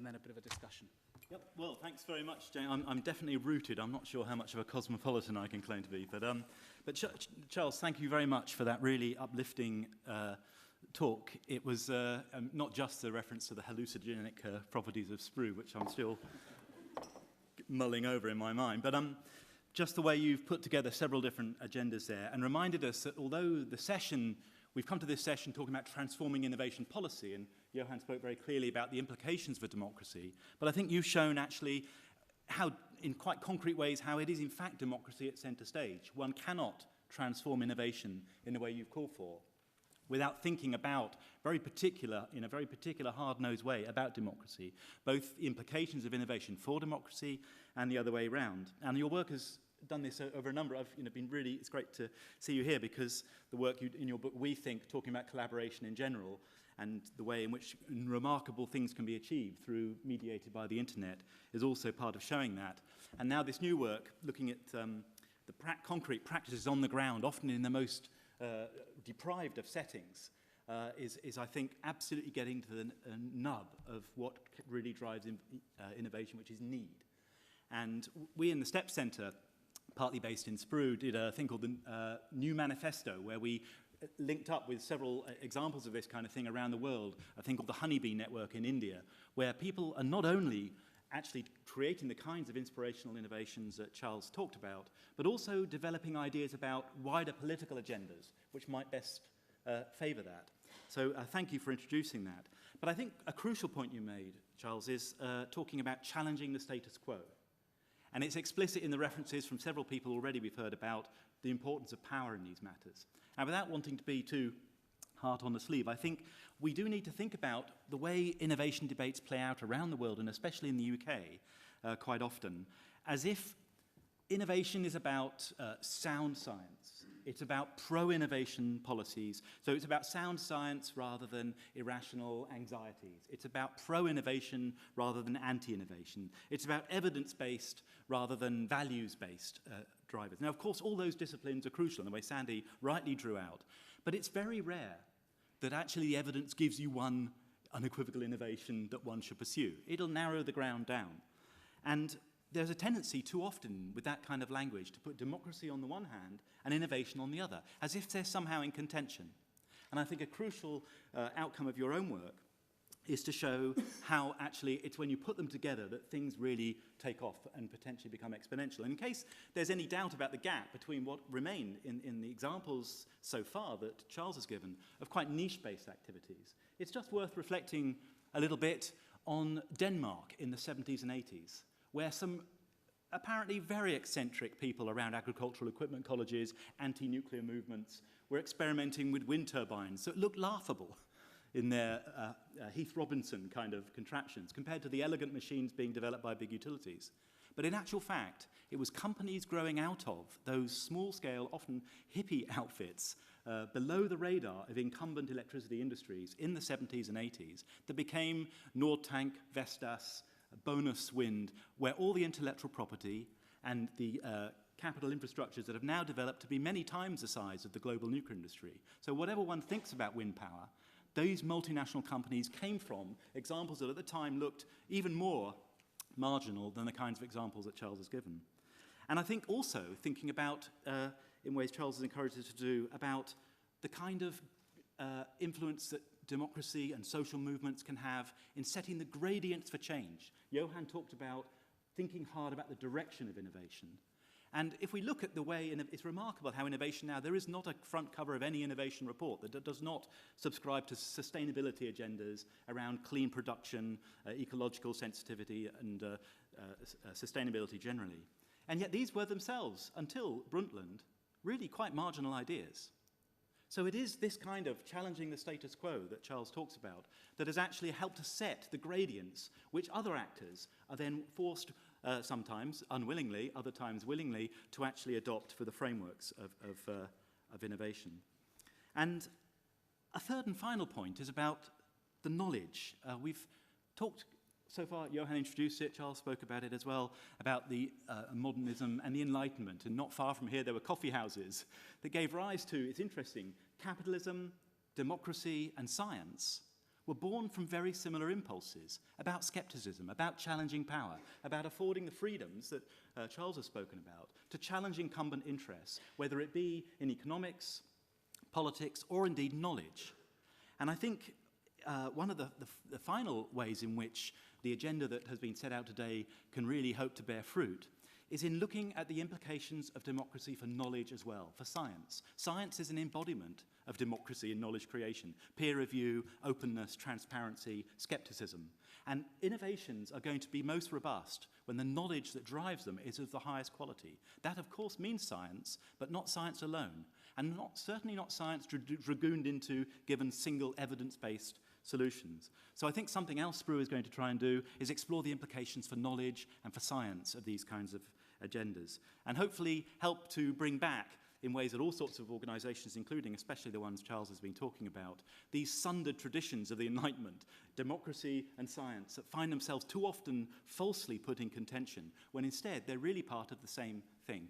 then a bit of a discussion. Yep. Well, thanks very much, Jane. I'm definitely rooted. I'm not sure how much of a cosmopolitan I can claim to be, but Charles, thank you very much for that really uplifting talk. It was not just a reference to the hallucinogenic properties of SPRU, which I'm still mulling over in my mind, but just the way you've put together several different agendas there and reminded us that although the session, we've come to this session talking about transforming innovation policy, and Johan spoke very clearly about the implications for democracy, but I think you've shown actually how, in quite concrete ways, how it is in fact democracy at centre stage. One cannot transform innovation in the way you've called for without thinking about in a very particular hard-nosed way about democracy, both the implications of innovation for democracy and the other way around. And your work has done this over a number of, been really, it's great to see you here because the work in your book, We Think, talking about collaboration in general and the way in which remarkable things can be achieved through mediated by the internet is also part of showing that. And now this new work, looking at the concrete practices on the ground, often in the most deprived of settings, is I think, absolutely getting to the nub of what really drives innovation, which is need. And we in the STEP Centre, partly based in SPRU, did a thing called the New Manifesto, where we linked up with several examples of this kind of thing around the world, a thing called the Honeybee Network in India, where people are not only actually creating the kinds of inspirational innovations that Charles talked about, but also developing ideas about wider political agendas, which might best favour that. So thank you for introducing that. But I think a crucial point you made, Charles, is talking about challenging the status quo. And it's explicit in the references from several people already we've heard about the importance of power in these matters. And without wanting to be too hard on the sleeve, I think we do need to think about the way innovation debates play out around the world, and especially in the UK, quite often, as if innovation is about sound science. It's about pro-innovation policies. So it's about sound science rather than irrational anxieties. It's about pro-innovation rather than anti-innovation. It's about evidence-based rather than values-based drivers. Now, of course, all those disciplines are crucial in the way Sandy rightly drew out. But it's very rare that actually the evidence gives you one unequivocal innovation that one should pursue. It'll narrow the ground down. And there's a tendency too often with that kind of language to put democracy on the one hand and innovation on the other, as if they're somehow in contention. And I think a crucial outcome of your own work is to show how actually it's when you put them together that things really take off and potentially become exponential. In case there's any doubt about the gap between what remain in the examples so far that Charles has given of quite niche-based activities, it's just worth reflecting a little bit on Denmark in the 70s and 80s, where some apparently very eccentric people around agricultural equipment colleges, anti-nuclear movements, were experimenting with wind turbines that looked laughable in their Heath Robinson kind of contraptions compared to the elegant machines being developed by big utilities. But in actual fact, it was companies growing out of those small-scale, often hippie outfits below the radar of incumbent electricity industries in the 70s and 80s that became Nordtank, Vestas, Bonus Wind, where all the intellectual property and the capital infrastructures that have now developed to be many times the size of the global nuclear industry. So whatever one thinks about wind power, those multinational companies came from examples that at the time looked even more marginal than the kinds of examples that Charles has given. And I think also thinking about, in ways Charles has encouraged us to do, about the kind of influence that democracy and social movements can have in setting the gradients for change. Johan talked about thinking hard about the direction of innovation. And if we look at the way, it's remarkable how innovation now, there is not a front cover of any innovation report that does not subscribe to sustainability agendas around clean production, ecological sensitivity, and sustainability generally. And yet these were themselves, until Brundtland, really quite marginal ideas. So it is this kind of challenging the status quo that Charles talks about that has actually helped to set the gradients which other actors are then forced, sometimes unwillingly, other times willingly, to actually adopt for the frameworks of innovation. And a third and final point is about the knowledge. We've talked so far, Johan introduced it, Charles spoke about it as well, about the modernism and the Enlightenment. And not far from here, there were coffee houses that gave rise to, it's interesting, capitalism, democracy, and science were born from very similar impulses about skepticism, about challenging power, about affording the freedoms that Charles has spoken about, to challenge incumbent interests, whether it be in economics, politics, or indeed knowledge. And I think one of the final ways in which the agenda that has been set out today can really hope to bear fruit is in looking at the implications of democracy for knowledge as well, for science. Science is an embodiment of democracy and knowledge creation, peer review, openness, transparency, skepticism. And innovations are going to be most robust when the knowledge that drives them is of the highest quality. That, of course, means science, but not science alone, and certainly not science dragooned into given single evidence-based solutions. So I think something else SPRU is going to try and do is explore the implications for knowledge and for science of these kinds of agendas, and hopefully help to bring back, in ways that all sorts of organisations, including especially the ones Charles has been talking about, these sundered traditions of the Enlightenment, democracy and science, that find themselves too often falsely put in contention, when instead they're really part of the same thing.